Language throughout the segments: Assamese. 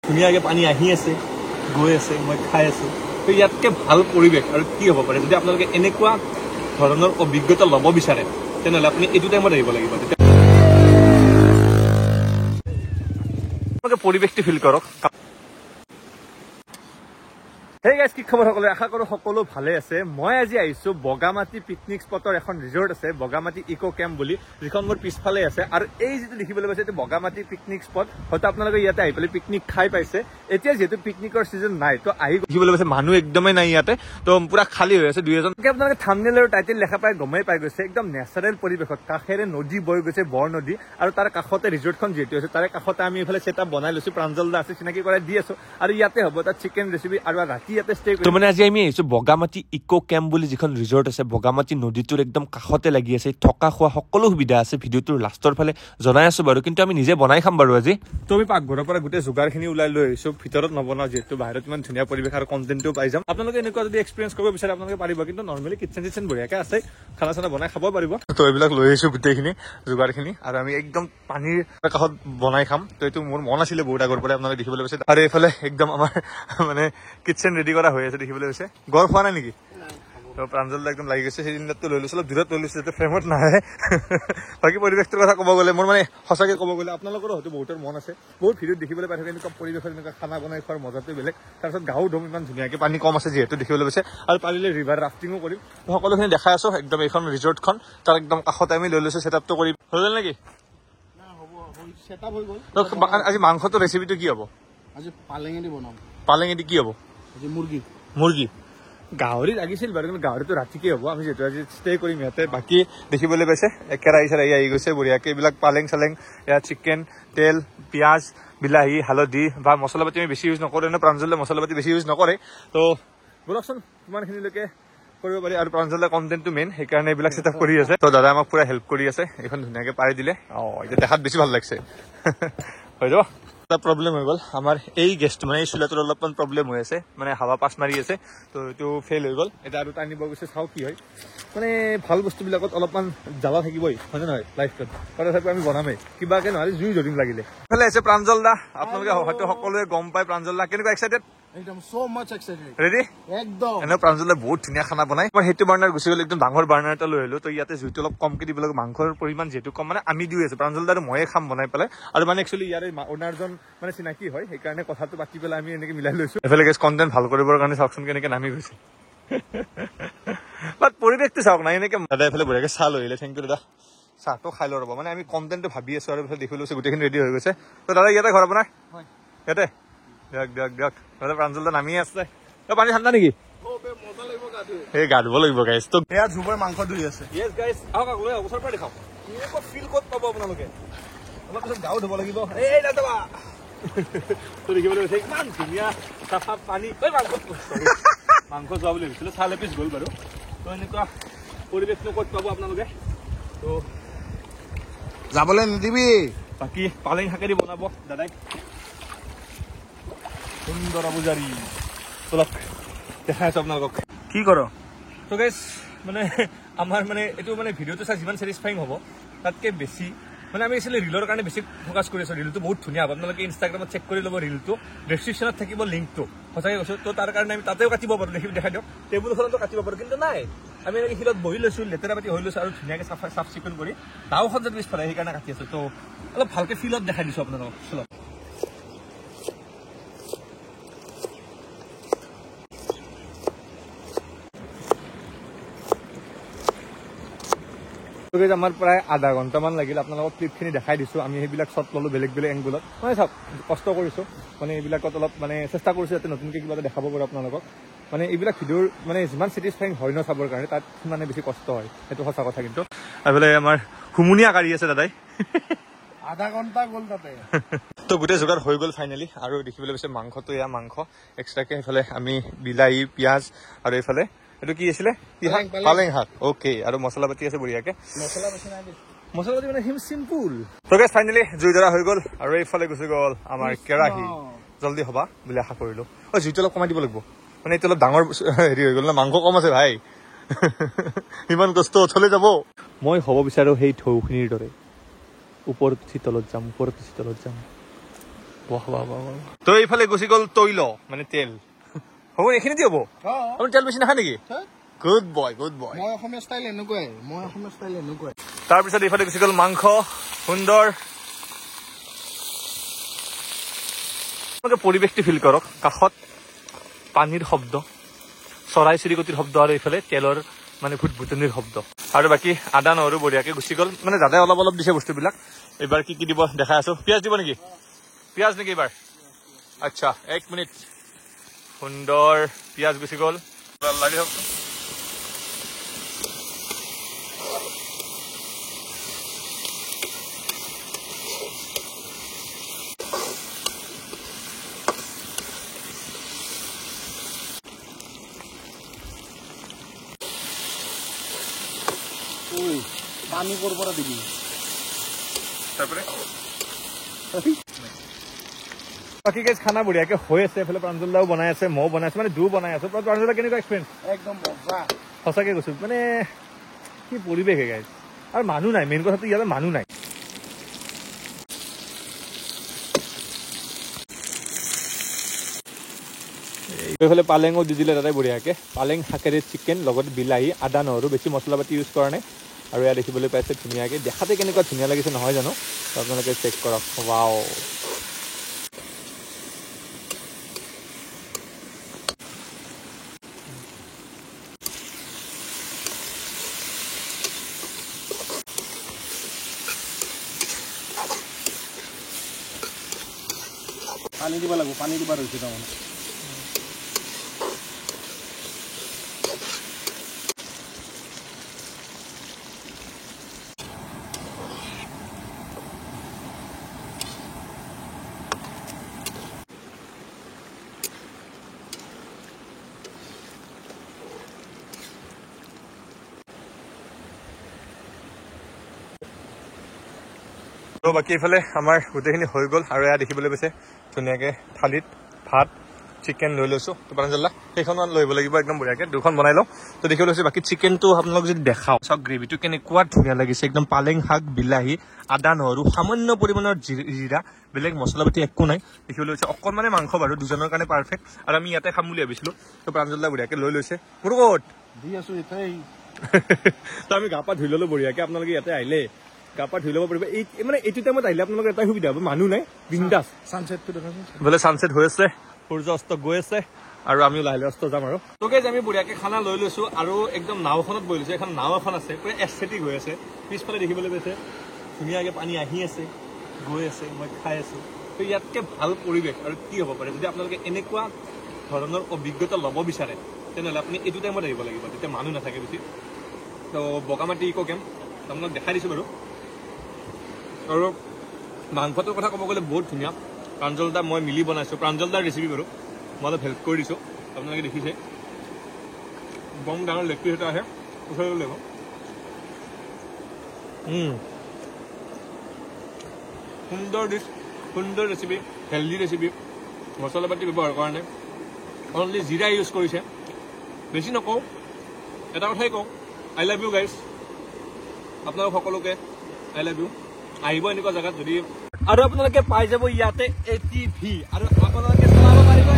ধুনীয়াকৈ পানী আহি আছে, গৈ আছে, মই খাই আছোঁ। তো ইয়াতকৈ ভাল পৰিৱেশ আৰু কি হ'ব পাৰে? যদি আপোনালোকে এনেকুৱা ধৰণৰ অভিজ্ঞতা ল'ব বিচাৰে তেনেহ'লে আপুনি এইটো টাইমত আহিব লাগিব। তেতিয়া আপোনালোকে পৰিৱেশটো ফিল কৰক। হেই গাইজ, কি খবৰ সকলোৰে? আশা কৰোঁ সকলো ভালে আছে। মই আজি আহিছোঁ বগামাটি পিকনিক স্পটৰ এখন ৰিজৰ্ট আছে, বগামাটি ইকো কেম্প বুলি, যিখন মোৰ পিছফালে আছে। আৰু এই যিটো দেখিবলৈ পাইছে, এইটো বগামাটি পিকনিক স্পট। হয়তো আপোনালোকে ইয়াতে আহি পেলাই পিকনিক খাই পাইছে। এতিয়া যিহেতু পিকনিকৰ ছিজন নাই, তো আহি দেখিবলৈ পাইছে মানুহ একদমেই নাই ইয়াতে, তো পুৰা খালী হৈ আছে। 2 এজন আপোনালোকে থাম্বনেইল আৰু টাইটেল লেখা পাই গমেই পাই গৈছে, একদম নেচাৰেল পৰিৱেশত কাষেৰে নদী বৈ গৈছে, বৰ নদী, আৰু তাৰ কাষতে ৰিজৰ্টখন যিহেতু আছে, তাৰে কাষতে আমি এইফালে ছেটআপ বনাই লৈছোঁ। প্ৰাঞ্জল দা আছে, চিনাকি কৰাই দি আছোঁ। আৰু ইয়াতে হ'ব তাত চিকেন ৰেচিপি, আৰু ৰাতি ইয়াতে ষ্টে কৰিম। মানে আজি আমি আহিছোঁ বগামাটি ইকো কেম্প বুলি যিখন ৰিজৰ্ট আছে, বগামাটি নদীটোৰ একদম কাষতে লাগি আছে। থকা খোৱা সকলো সুবিধা আছে, ভিডিঅ'টোৰ লাষ্টৰ ফালে জনাই আছোঁ বাৰু, কিন্তু আমি নিজে বনাই খাম বাৰু আজি। তো আমি পাকঘৰৰ পৰা গোটেই যোগাৰখিনি ওলাই লৈ আহিছোঁ, ভিতৰত নবনাওঁ যিহেতু বাহিৰত ইমান ধুনীয়া পৰিৱেশ আৰু কণ্টেণ্টটো পাই যাম। আপোনালোকে এনেকুৱা যদি এক্সপিৰিয়েঞ্চ কৰিব বিচাৰে আপোনালোকে পাৰিব, কিন্তু নৰ্মেলি কিটচেন চিটচেন বঢ়িয়াকৈ আছে, খানা চানা বনাই খাব পাৰিব। তো এইবিলাক লৈ আহিছোঁ গোটেইখিনি যোগাৰখিনি, আৰু আমি একদম পানীৰ কাষত বনাই খাম। তো এইটো মোৰ মন আছিলে বহুত আগৰ পৰাই, আপোনালোকে দেখিবলৈ পাইছে। আৰু এইফালে একদম আমাৰ মানে কিটচেন ৰেডি কৰা হৈ আছে, দেখিবলৈ পাইছে। গড় খোৱা নাই নেকি? প্ৰাঞ্জলদা একদম লাগি গৈছে, সিলিণ্ডাৰটো লৈ লৈছোঁ, অলপ দূৰত লৈ লৈছোঁ যাতে ফ্ৰেমত নাহে। বাকী পৰিৱেশটোৰ কথা ক'ব গ'লে, মোৰ মানে সঁচাকৈ ক'ব গ'লে আপোনালোকৰো হয়তো বহুতৰ মন আছে, বহুত ভিডিঅ'ত দেখিবলৈ পাই থাকে এনেকুৱা পৰিৱেশত এনেকুৱা খানা বনাই খোৱাৰ মজাটো বেলেগ। তাৰপিছত গাঁও ধুম ইমান ধুনীয়াকৈ, পানী কম আছে যিহেতু দেখিবলৈ পাইছে, আৰু পাৰিলে ৰিভাৰ ৰাফটিঙো কৰিম। সকলোখিনি দেখাই আছোঁ, একদম এইখন ৰিজৰ্টখন তাৰ একদম কাষতে আমি লৈ লৈছোঁ। ছেটআপটো কৰি হৈ গ'ল নেকি? আজি মাংসটো ৰেচিপিটো কি হ'ব? আজি পালেঙেদি বনাম। পালেঙেদি কি হ'ব? আজি মুৰ্গী। মুৰ্গী গাহৰি লাগিছিল বাৰু, কিন্তু গাহৰিটো ৰাতিকে হ'ব। আমি যিহেতু আজি ষ্টে কৰিম ইয়াতে। বাকী দেখিবলৈ পাইছে কেৰাহী চেৰাহী আহি গৈছে বঢ়িয়াকৈ, এইবিলাক পালেং চালেং, ইয়াত চিকেন, তেল, পিঁয়াজ, বিলাহী, হালধি বা মছলা পাতি আমি বেছি ইউজ নকৰোঁ, এনে প্ৰাঞ্জলে মছলা পাতি বেছি ইউজ নকৰে। তো বলকচোন কিমানখিনিলৈকে কৰিব পাৰি, আৰু প্ৰাঞ্জলৰ কণ্টেণ্টটো মেইন, সেইকাৰণে এইবিলাক ছেটআপ কৰি আছে। তো দাদা আমাক পুৰা হেল্প কৰি আছে, এইখন ধুনীয়াকৈ পাৰি দিলে। এতিয়া দেখাত বেছি ভাল লাগিছে। হৈ যাব। এটা প্ৰব্লেম হৈ গ'ল আমাৰ, এই গেছটো মানে এই চুলাটোৰ অলপমান প্ৰব্লেম হৈ আছে, মানে হাৱা পাছ মাৰি আছে, তো এইটো ফেইল হৈ গ'ল। এতিয়া আৰু টানিব গৈছে, চাওঁ কি হয়। মানে ভাল বস্তুবিলাকত অলপমান জ্বালা থাকিবই, হয়নে নহয় লাইফটোত? তথাপিও আমি বনামেই, কিবাকে নহ'লে জুই ধৰিম লাগিলে। এইফালে আছে প্ৰাঞ্জল দা, আপোনালোকে হয়তো সকলোৱে গম পায় প্ৰাঞ্জল দা কেনেকুৱা এক্সাইটেড। একদম so much excited. ৰেডি? একদম। এনেও প্ৰাঞ্জলে বহুত ধুনীয়া খানা বনাই। মই সেইটো বাৰ্ণাৰ গুচি গ'লো, একদম ডাঙৰ বাৰ্ণাৰ এটা লৈ আহিলোঁ। তো ইয়াতে জুইটো অলপ কমকৈ দিব লাগে, মাংসৰ পৰিমাণ যিহেতু কম, মানে আমি দি আছোঁ, প্ৰাঞ্জল দাৰ ময়ে খাম বনাই পেলাই। আৰু মানে একচুৱেলি ইয়াৰে অ'নাৰজন মানে চিনাকি হয়, সেইকাৰণে কথাটো পাতি পেলাই আমি এনেকৈ মিলাই লৈছোঁ। এইফালে গেছ কণ্টেণ্ট ভাল কৰিবৰ কাৰণে চাওকচোন কেনেকৈ নামি গৈছে। বাট পৰিৱেশটো চাওক না, এনেকৈ দাদা এইফালে বঢ়িয়াকৈ চাহ লৈ আহিলে, থেংক ইউ দাদা। চাহটো খাই লওঁ ৰ'ব, মানে আমি কণ্টেণ্টটো ভাবি আছোঁ, আৰু এইফালে দেখি লৈছোঁ গোটেইখিনি ৰেডি হৈ গৈছে। তো দাদা ইয়াতে ঘৰ আপোনাৰ? ইয়াতে দিয়ক দিয়ক দিয়ক। দাদা প্ৰাঞ্জলদা নামি আছে। পানী ঠাণ্ডা নেকি? এই গা ধুব লাগিব গাইজ। তো এয়া ধ্ৰুৱৰ মাংস ধুই আছে। য়েছ গাইজ, আহক আকৌ ওচৰৰ পৰা দেখাওক। এনেকুৱা ফিল ক'ত পাব আপোনালোকে? অলপ পিছত গাও ধুব লাগিব। এই দাদা তো দেখিবলৈ গৈছে ইমান ধুনীয়া চাফা পানী। মাংস যোৱা বুলি ভাবিছিলোঁ, চাল এপিচ গ'ল বাৰু। তো এনেকুৱা পৰিৱেশটো ক'ত পাব আপোনালোকে? তো যাবলৈ নিদিবি। বাকী পালেং শাকেদি বনাব দাদাই, সুন্দৰ আবুজাৰী। চলক দেখাই আছোঁ আপোনালোকক কি কৰ। তো গাইজ মানে আমাৰ মানে এইটো মানে ভিডিঅ'টো চাই যিমান ছেটিছফাইং হ'ব তাতকৈ বেছি মানে আমি আছিলে ৰিলৰ কাৰণে বেছি ফ'কাছ কৰি আছোঁ। ৰিলটো বহুত ধুনীয়া হ'ব, আপোনালোকে ইনষ্টাগ্ৰামত চেক কৰি ল'ব ৰিলটো, ডেছক্ৰিপশ্যনত থাকিব লিংকটো। সঁচাকৈ কৈছোঁ। তো তাৰ কাৰণে আমি তাতেও কাটিব পাৰোঁ, দেখাই দিয়ক। টেবুলখনতো কাটিব পাৰোঁ, কিন্তু নাই, আমি এনেকৈ শিলত বহি লৈছোঁ, লেতেৰা পাতি হৈ লৈছোঁ, আৰু ধুনীয়াকৈ চাফ চিকুণ কৰি গাঁওখন যাতে পিছফালে সেইকাৰণে কাটি আছোঁ। তো অলপ ভালকৈ ফিলত দেখাই দিছোঁ আপোনালোকক। চলক আমাৰ প্ৰায় আধা ঘণ্টামান লাগিল, আপোনালোকক ক্লিপখিনি দেখাই দিছোঁ। আমি সেইবিলাক শ্বট ল'লোঁ বেলেগ বেলেগ এংগুলত, মানে চাওক কষ্ট কৰিছোঁ, মানে এইবিলাকত অলপ মানে চেষ্টা কৰিছোঁ যাতে নতুনকৈ কিবা এটা দেখাব পাৰোঁ আপোনালোকক। মানে এইবিলাক ভিডিঅ'ৰ মানে যিমান ছেটিছফাইং হয় ন চাবৰ কাৰণে, তাত সিমানে বেছি কষ্ট হয়, সেইটো সঁচা কথা। কিন্তু এইফালে আমাৰ হুমুনিয়া কাঢ়ি আছে দাদাই, আধা ঘণ্টা গ'ল তাতে। তো গোটেই যোগাৰ হৈ গ'ল ফাইনেলি, আৰু দেখিবলৈ পাইছে মাংসটো এয়া মাংস এক্সট্ৰাকৈ, সেইফালে আমি বিলাহী পিঁয়াজ, আৰু এইফালে এইটো কি আছিলে? পালেং শাক। অ'কে, আৰু মছলা পাতি আছে বঢ়িয়াকৈ। মছলা পাতি মানে চিম্পুল। তো গাইজ ফাইনেলি জুই ধৰা হৈ গ'ল, আৰু এইফালে গুচি গ'ল আমাৰ কেৰাহী। জল্দি হ'বা বুলি আশা কৰিলোঁ। জুইটো অলপ কমাই দিব লাগিব, মানে এইটো অলপ ডাঙৰ হেৰি হৈ গ'ল না, মাংস কম আছে ভাই। ইমান কষ্ট চলি যাব। মই হ'ব বিচাৰোঁ সেই ঢৌখিনিৰ দৰে, ওপৰত উঠি তলত যাম, ওপৰত উঠি তলত যাম। বাহ বাহ বাহ তো এইফালে গুচি গ'ল তৈল মানে তেল হ'ব এইখিনি হ'ব আপুনি তেল বেছি নাখায় নেকি গুড বয় মই অসমীয়া ষ্টাইল এনেকুৱাই তাৰপিছত এইফালে গুচি গ'ল মাংস সুন্দৰ পৰিৱেশটো ফিল কৰক কাষত পানীৰ শব্দ চৰাই চিৰিকটিৰ শব্দ আৰু এইফালে তেলৰ মানে ভুটভুটনিৰ শব্দ আৰু বাকী আদা নহৰু বঢ়িয়াকে গুচি গ'ল মানে দাদাই অলপ অলপ দিছে বস্তুবিলাক এইবাৰ কি কি দিব দেখাই আছো পিঁয়াজ দিব নেকি পিঁয়াজ নেকি এইবাৰ আচ্ছা 1 মিনিট সুন্দৰ পিঁয়াজ গুচি গ'ল লাগি হওক পানী ক'ৰ পৰা দিবি তাৰপৰে বাকি গাইজ খানা বঢ়িয়াকে হৈ আছে এফালে প্ৰাঞ্জলদাও বনাই আছে মও বনাই আছে মানে দুও বনাই আছো প্ৰাঞ্জলদা কেনেকুৱা এক্সপিৰিয়েঞ্চ একদম মজা সঁচাকে কৈছো মানে কি পৰিৱেশ গাইজ আৰু মানুহ নাই মেইন কথাটো ইয়াতে মানুহ নাই এইফালে পালেঙো দি দিলে তাতে বঢ়িয়াকে পালেং শাকেৰে চিকেন লগত বিলাহী আদা নহৰু বেছি মছলা পাতি ইউজ কৰা নাই আৰু ইয়াত দেখিবলৈ পাইছে ধুনীয়াকে দেখাতে কেনেকুৱা ধুনীয়া লাগিছে নহয় জানো আপোনালোকে চেক কৰক ৱাও পানী দিব লাগিব পানী দিবা ৰৈছে তাৰমানে তো বাকি ইফালে আমাৰ গোটেইখিনি হৈ গ'ল আৰু এয়া দেখিবলৈ পাইছে ধুনীয়াকে থালিত ভাত চিকেন লৈ লৈছো তো প্ৰাঞ্জলদা সেইখনমান লৈ লাগিব একদম বঢ়িয়াকে দুখন বনাই লওঁ তো দেখিবলৈ পাইছে বাকি চিকেনটো আপোনালোক যদি দেখাওঁ চাওক গ্ৰেভিটো কেনেকুৱা ধুনীয়া লাগিছে একদম পালেং শাক বিলাহী আদা নহৰু সামান্য পৰিমাণৰ জিৰা বেলেগ মছলা পাতি একো নাই দেখিবলৈ পাইছে অকণমানে মাংস বাৰু দুজনৰ কাৰণে পাৰফেক্ট আৰু আমি ইয়াতে খাম বুলি ভাবিছিলো তো প্ৰাঞ্জলদা বঢ়িয়াকে লৈ লৈছে মোৰ ক'ত দি আছো এটাই তো আমি গা পা ধুই ললো বঢ়িয়াকে আপোনালোকে ইয়াতে আহিলে গা পা ধুই ল'ব পাৰিব এই মানে এইটো টাইমত আহিলে আপোনালোকৰ এটাই সুবিধা হ'ব মানুহ নাই বিন্দাছ ছানছেটটো দেখাচোন বোলে ছানছেট হৈ আছে সূৰ্য অস্ত গৈ আছে আৰু আমিও লাহে লাহে অস্ত যাম আৰু তো গাইজ আমি বঢ়িয়াকে খানা লৈ লৈছো আৰু একদম নাওখনত বহি লৈছো এখন নাও এখন আছে পুৰা এস্থেটিক হৈ আছে পিছফালে দেখিবলৈ পাইছে ধুনীয়াকে পানী আহি আছে গৈ আছে মই খাই আছো তো ইয়াতকে ভাল পৰিৱেশ আৰু কি হ'ব পাৰে যদি আপোনালোকে এনেকুৱা ধৰণৰ অভিজ্ঞতা ল'ব বিচাৰে তেনেহ'লে আপুনি এইটো টাইমত আহিব লাগিব তেতিয়া মানুহ নাথাকে বেছি তো বগামাটি ইক' কেম্প আপোনালোক দেখাই দিছোঁ বাৰু আৰু মাংসটোৰ কথা ক'ব গ'লে বহুত ধুনীয়া প্ৰাঞ্জলদা মই মিলি বনাইছোঁ প্ৰাঞ্জলদাৰ ৰেচিপি বাৰু মই অলপ হেল্প কৰি দিছোঁ আপোনালোকে দেখিছে বম ডাঙৰ লেগ পিচ এটা আহে ওচৰলৈ লাগিব সুন্দৰ ডিছ সুন্দৰ ৰেচিপি হেল্ডি ৰেচিপি মছলা পাতি ব্যৱহাৰ কৰা নাই অনলি জিৰা ইউজ কৰিছে বেছি নকওঁ এটা কথাই কওঁ আই লাভ ইউ গাইজ আপোনালোক সকলোকে আই লাভ ইউ আহিব এনেকুৱা জেগাত যদি আৰু আপোনালোকে পাই যাব ইয়াতে ATV আৰু আপোনালোকে চলাব পাৰিব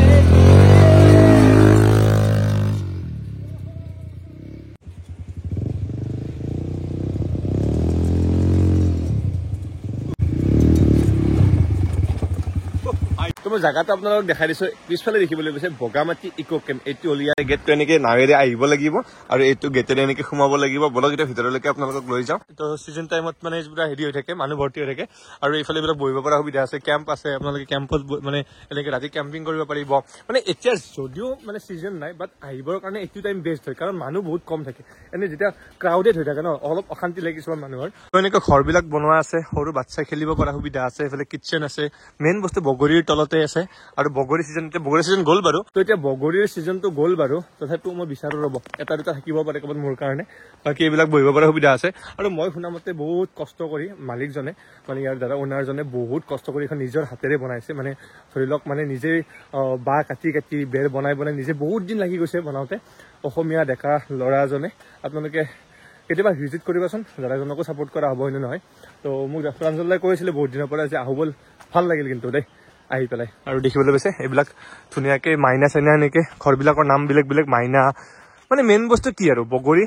মই জাগাটো আপোনালোকক দেখাই দিছো পিছফালে দেখিবলৈ পাইছে বগামাটি ইক' কেম্প এইটো উলিয়াই গেটটো এনেকে নাৱেৰে আহিব লাগিব আৰু এইটো গেটেৰে এনেকে সোমাব লাগিব বলক এতিয়া ভিতৰলৈকে আপোনালোকক লৈ যাওঁ তো চিজন টাইমত মানে পুৰা হেৰি হৈ থাকে মানুহ ভৰ্তি হৈ থাকে আৰু এইফালে এইবিলাক বহিব পৰা সুবিধা আছে কেম্প আছে আপোনালোকে কেম্পত মানে এনেকে ৰাতি কেম্পিং কৰিব পাৰিব মানে এতিয়া যদিও মানে চিজন নাই বাট আহিবৰ কাৰণে এইটো টাইম বেষ্ট হয় কাৰণ মানুহ বহুত কম থাকে এনে যেতিয়া ক্ৰাউডেড হৈ থাকে ন অলপ অশান্তি লাগে কিছুমান মানুহৰ তো এনেকৈ ঘৰবিলাক বনোৱা আছে সৰু বাচ্ছাই খেলিব পৰা সুবিধা আছে এইফালে কিটচেন আছে মেইন বস্তু বগৰীৰ তলতে আছে আৰু বগৰী চিজন গ'ল বাৰু তো এতিয়া বগৰীৰ চিজনটো গ'ল বাৰু তথাপিও মই বিচাৰো ৰ'ব এটা দুটা থাকিব পাৰে ক'ৰবাত মোৰ কাৰণে বাকী এইবিলাক বহিব পৰা সুবিধা আছে আৰু মই শুনা মতে বহুত কষ্ট কৰি মালিকজনে মানে ইয়াৰ দাদা অ'নাৰজনে বহুত কষ্ট কৰি এখন নিজৰ হাতেৰে বনাইছে মানে ধৰি লওক মানে নিজেই বাঁহ কাটি বেৰ বনাই নিজে বহুত দিন লাগি গৈছে বনাওঁতে অসমীয়া ডেকা ল'ৰা এজনে আপোনালোকে কেতিয়াবা ভিজিট কৰিবাচোন দাদাজনকো ছাপোৰ্ট কৰা হ'ব হয়নে নহয় তো মোক প্ৰাঞ্জলদাই কৈছিলে বহুত দিনৰ পৰা যে আহো ব'ল ভাল লাগিল কিন্তু দেই আহি পেলাই আৰু দেখিবলৈ পাইছে এইবিলাক ধুনীয়াকে মাইনা চাইনা এনেকে ঘৰবিলাকৰ নাম বেলেগ বেলেগ মাইনা মানে মেইন বস্তু কি আৰু বগৰী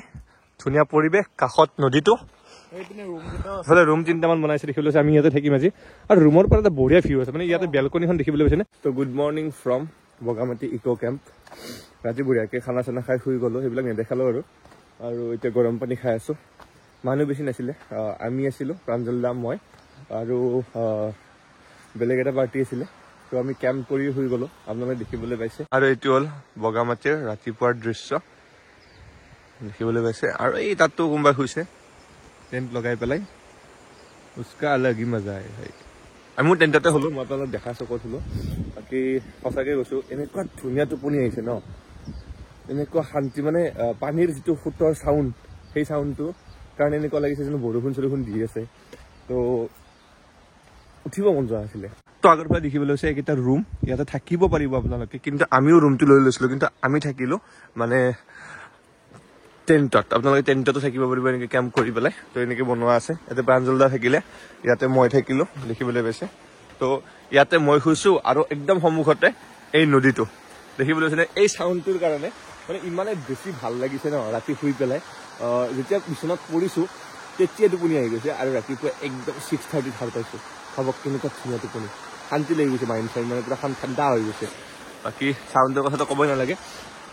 ধুনীয়া পৰিৱেশ কাষত নদীটো হ'লে ৰুম 3টামান বনাইছে দেখিবলৈ পাইছে আমি ইয়াতে থাকিম আজি আৰু ৰুমৰ পৰা এটা বঢ়িয়া ভিউ আছে মানে ইয়াতে বেলকনিখন দেখিবলৈ পাইছে নে তো good morning from Bogamati eco camp ৰাতি বঢ়িয়াকৈ খানা চানা খাই শুই গ'লোঁ সেইবিলাক নেদেখালোঁ আৰু এতিয়া গৰম পানী খাই আছোঁ মানুহ বেছি নাছিলে আমি আছিলোঁ প্ৰাঞ্জল দা মই আৰু বেলেগ এটা পাৰ্টি আছিলে তো আমি কেম্প কৰি শুই গ'লোঁ আপোনালোকে দেখিবলৈ পাইছে আৰু এইটো হ'ল বগামাটিৰ ৰাতিপুৱাৰ দৃশ্য দেখিবলৈ পাইছে আৰু এই তাততো কোনোবাই শুইছে টেণ্ট লগাই পেলাই উচকা আলগি মজা আহে আমি মোৰ টেণ্টতে হ'লোঁ মই আপোনালোক দেখা চকত হ'লোঁ বাকী সঁচাকৈ কৈছোঁ এনেকুৱা ধুনীয়া টোপনি আহিছে ন এনেকুৱা শান্তি মানে পানীৰ যিটো সোঁতৰ চাউণ্ড সেই চাউণ্ডটো কাৰণে এনেকুৱা লাগিছে যেন বৰষুণ চৰষুণ দি আছে তো উঠিব মন যোৱা আছিলে তো আগৰ পৰা দেখিবলৈ হৈছে এইকেইটা ৰুম ইয়াতে থাকিব পাৰিব আপোনালোকে কিন্তু আমিও ৰুমটো লৈ লৈছিলোঁ কিন্তু আমি থাকিলোঁ মানে টেণ্টত আপোনালোকে টেণ্টতো থাকিব পাৰিব এনেকৈ কেম্প কৰি পেলাই তো এনেকৈ বনোৱা আছে ইয়াতে প্ৰাঞ্জলদা থাকিলে ইয়াতে মই থাকিলোঁ দেখিবলৈ পাইছে তো ইয়াতে মই শুইছোঁ আৰু একদম সন্মুখতে এই নদীটো দেখিবলৈ পাইছে এই চাউণ্ডটোৰ কাৰণে মানে ইমানে বেছি ভাল লাগিছে ন ৰাতি শুই পেলাই যেতিয়া বিচনাত পৰিছোঁ তেতিয়া টোপনি আহি গৈছে আৰু ৰাতিপুৱা একদম 6:30 সাৰ পাইছোঁ ভাবক কেনেকুৱা ধুনীয়া টোপনি শান্তি লাগি গৈছে মাইণ্ড চাইণ্ড মানে পুৰা ঠাণ্ডা হৈ গৈছে বাকী চাউণ্ডৰ কথাটো ক'বই নালাগে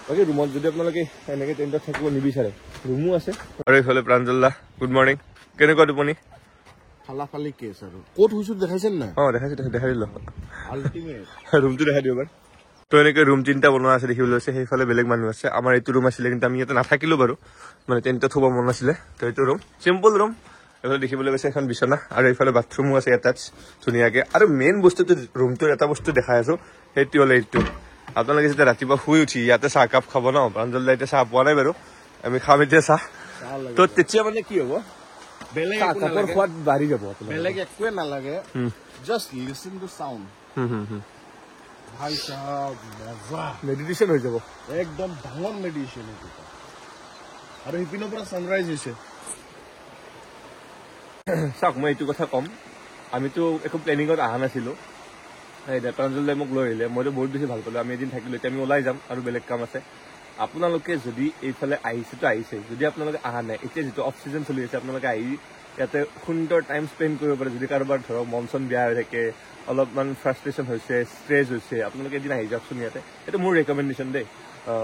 বাকী ৰুমত যদি আপোনালোকে এনেকৈ টেণ্টত থাকিব নিবিচাৰে ৰুমো আছে আৰু এইফালে প্ৰাঞ্জলদা গুড মৰ্ণিং কেনেকুৱা টোপনি ফালাফালি কেছ আৰু ক'ত শুইছো দেখাইছে নাই দেখাইছে দেখাই দিলোঁ আল্টিমেট ৰুমটো দেখাই দিওঁ এবাৰ তো এনেকৈ ৰুম 3টা বনোৱা আছে দেখিবলৈ আছে সেইফালে বেলেগ মানুহ আছে আমাৰ এইটো ৰুম আছিলে কিন্তু আমি ইয়াতে নাথাকিলোঁ বাৰু মানে টেণ্টত থ'ব মন নাছিলে তো এইটো ৰুম চিম্পল ৰুম এইফালে দেখিবলৈ পাইছে এখন বিচনা আৰু এইফালে বাথৰুমো আছে এটাচ ধুনীয়াকৈ আৰু মেইন বস্তুটো ৰুমটোৰ এটা বস্তু দেখাই আছোঁ সেইটো হ'ল এইটো আপোনালোকে যেতিয়া ৰাতিপুৱা শুই উঠি ইয়াতে চাহ কাপ খাব ন প্ৰাঞ্জলদা এতিয়া চাহ পোৱা নাই বাৰু আমি খাম এতিয়া চাহ তো তেতিয়া মানে কি হ'ব বেলেগ কাপৰ সোৱাদ বাঢ়ি যাব বেলেগ একোৱে নালাগে জাষ্ট লিসেন টু সাউন্ড ভাই সাহেব মজা মেডিটেশ্যন হৈ যাব একদম ডাঙৰ মেডিটেশ্যন এইটো আৰু হিপিনৰ পৰা সানৰাইজ হৈছে চাওক মই এইটো কথা ক'ম আমিতো একো প্লেনিঙত অহা নাছিলোঁ প্ৰাঞ্জলদাই মোক লৈ আহিলে মইতো বহুত বেছি ভাল পালোঁ আমি এদিন থাকিলোঁ এতিয়া আমি ওলাই যাম আৰু বেলেগ কাম আছে আপোনালোকে যদি এইফালে আহিছেতো আহিছে যদি আপোনালোকে অহা নাই এতিয়া যিটো অফ চিজন চলি আছে আপোনালোকে আহি ইয়াতে সুন্দৰ টাইম স্পেণ্ড কৰিব পাৰে যদি কাৰোবাৰ ধৰক মন চন বেয়া হৈ থাকে অলপমান ফ্ৰাষ্ট্ৰেশ্যন হৈছে ষ্ট্ৰেছ হৈছে আপোনালোকে এদিন আহি যাওকচোন ইয়াতে এইটো মোৰ ৰেকমেণ্ডেশ্যন দেই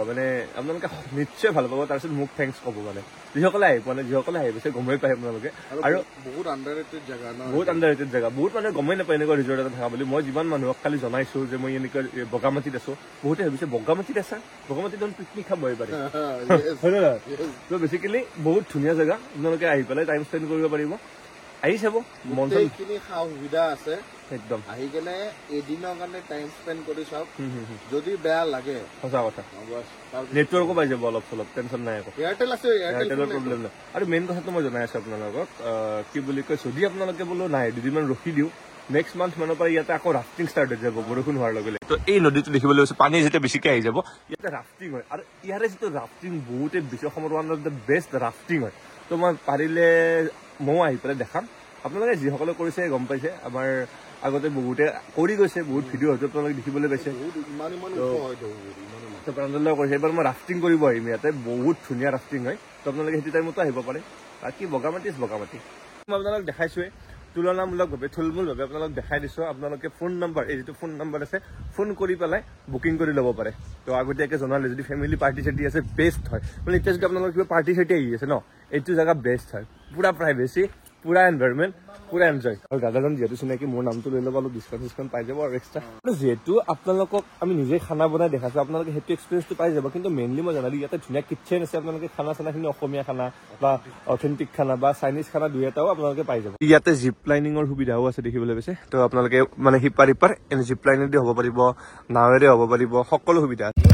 মানে আপোনালোকে নিশ্চয় ভাল পাব তাৰপিছত মোক থেংকছ ক'ব মানে যিসকলে আহি পোৱা নাই যিসকলে আহি গৈছে গমেই পায় আপোনালোকে আৰু বহুত আণ্ডাৰৰেটেড জেগা ন বহুত আণ্ডাৰৰেটেড জেগা বহুত মানুহে গমেই নাপায় এনেকুৱা ৰিজৰ্ট এটা থকা বুলি মই যিমান মানুহক খালি জনাইছোঁ যে মই এনেকুৱা বগামাটিত আছোঁ বহুতে ভাবিছে বগামাটিত আছা বগামাটিত পিকনিক খাব পাৰি হয় নে নহয় ত' বেচিকেলি বহুত ধুনীয়া জেগা আপোনালোকে আহি পেলাই টাইম স্পেণ্ড কৰিব পাৰিব আহি চাব মন গোটেইখিনি সা সুবিধা আছে একদম আহি কেনে এদিনৰ কাৰণে টাইম স্পেণ্ড কৰি চাওক যদি বেয়া লাগে সঁচা কথা নেটৱৰ্কো পাই যাব অলপ চলপ টেনশ্যন নাই আকৌ এয়াৰটেল আছে এয়াৰটেলৰ প্ৰব্লেম নাই আৰু মেইন কথাটো মই জনাই আছোঁ আপোনালোকক কি বুলি কয় যদি আপোনালোকে বোলো নাই দুদিনমান ৰখি দিওঁ নেক্সট মান্থ মানৰ পৰা ইয়াতে আকৌ ৰাফটিং ষ্টাৰ্ট হৈ যাব বৰষুণ হোৱাৰ লগে লগে তো এই নদীটো দেখিবলৈ গৈছে পানী যেতিয়া বেছিকৈ আহি যাব ইয়াতে ৰাফটিং হয় আৰু ইয়াৰে যিটো ৰাফটিং বহুতে বেছি অসমৰ one of the best rafting হয় তো মই পাৰিলে ময়ো আহি পেলাই দেখাম আপোনালোকে যিসকলে কৰিছে গম পাইছে আমাৰ আগতে বহুতে কৰি গৈছে বহুত ভিডিঅ' হয়তো আপোনালোকে দেখিবলৈ পাইছে প্ৰাঞ্জলদাও কৰিছে এইবাৰ মই ৰাফটিং কৰিব আহিম ইয়াতে বহুত ধুনীয়া ৰাফটিং হয় তো আপোনালোকে সেইটো টাইমতো আহিব পাৰে বাকী বগামাটি বগামাটি মই আপোনালোক দেখাইছোৱে তুলনামূলকভাৱে থুলমূলভাৱে আপোনালোক দেখাই দিছোঁ আপোনালোকে ফোন নম্বৰ এই যিটো ফোন নম্বৰ আছে ফোন কৰি পেলাই বুকিং কৰি ল'ব পাৰে তো আগতীয়াকৈ জনালে যদি ফেমিলি পাৰ্টি চাৰ্টি আছে বেষ্ট হয় মানে এতিয়া যদি আপোনালোকৰ কিবা পাৰ্টি চাৰ্টি আহি আছে ন এইটো জেগা বেষ্ট হয় পুৰা প্ৰাইভেচি পুৰা এনভাইৰমেণ্ট পুৰা এনজয় আৰু দাদাজন যিহেতু চিনাকি মোৰ নামটো লৈ ল'ব অলপ ডিছকাউণ্ট পাই যাব আৰু এক্সট্ৰা যিহেতু আপোনালোকক আমি নিজে খানা বনাই দেখাইছোঁ আপোনালোকে সেইটো এক্সপিৰিয়েঞ্চটো পাই যাব কিন্তু মেইনলি মই জনালোঁ ইয়াতে ধুনীয়া কিটচেন আছে আপোনালোকে খানা চানাখিনি অসমীয়া খানা বা অথেণ্টিক খানা বা চাইনিজ খানা দুই এটাও আপোনালোকে পাই যাব ইয়াতে জিপ লাইনিঙৰ সুবিধাও আছে দেখিবলৈ পাইছে তো আপোনালোকে মানে সিপাৰ ইপাৰ জিপ লাইনেদি হ'ব পাৰিব নাৱেৰে হ'ব পাৰিব সকলো সুবিধা আছে